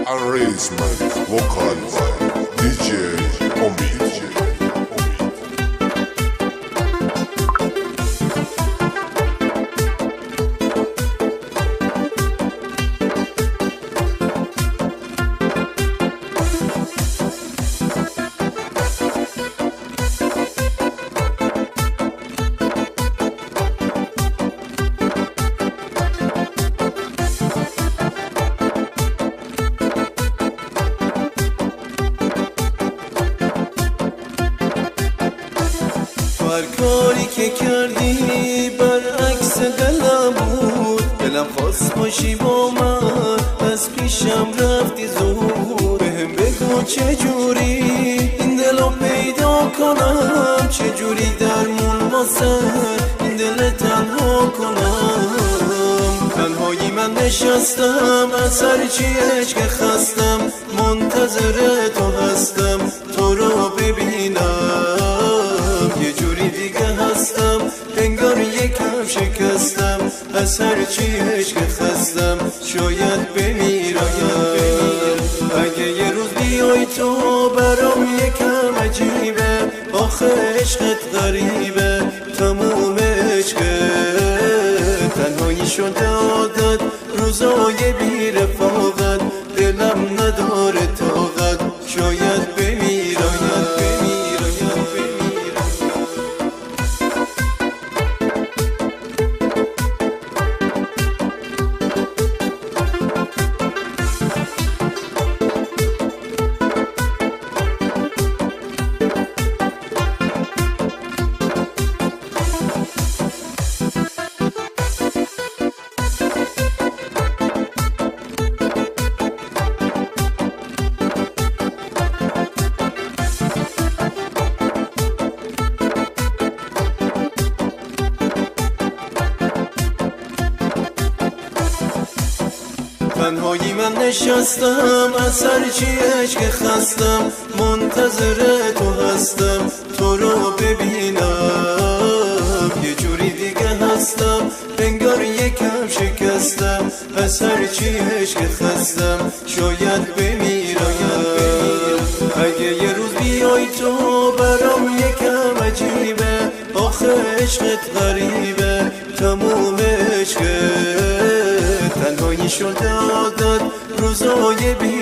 Arrangement vocal by DJ Omid. هر کاری که کردی برعکس دلم بود، دلم خواست باشی با من، از پیشم رفتی زود. بهم بگو چجوری این دلو پیدا کنم، چجوری درمون واسه این دل تنها کنم. تنهایی من نشستم از هرچی عشق خستم، منتظر تو هستم تو رو ببینم. یه جوری دیگه هستم انگار یکم شکستم، از هرچی عشق خستم شاید بمیرم. اگه یه روز بیای تو برام یکم عجیبه، آخه عشقت غریبه تموم عشقت. تنهایی شده عادت روزای بی رفاقت، دلم نداره طاقت شاید بمیرم. تنهایی من نشستم از هرچی عشق خستم، منتظر تو هستم تو رو ببینم. یه جوری دیگه هستم انگار یکم شکستم، از هرچی عشق خستم شاید بمیرم. اگه یه روز بیای تو برام یکم عجیبه، آخه عشقت غریبه تموم عشقت. تنهایی شده عادت روزای بی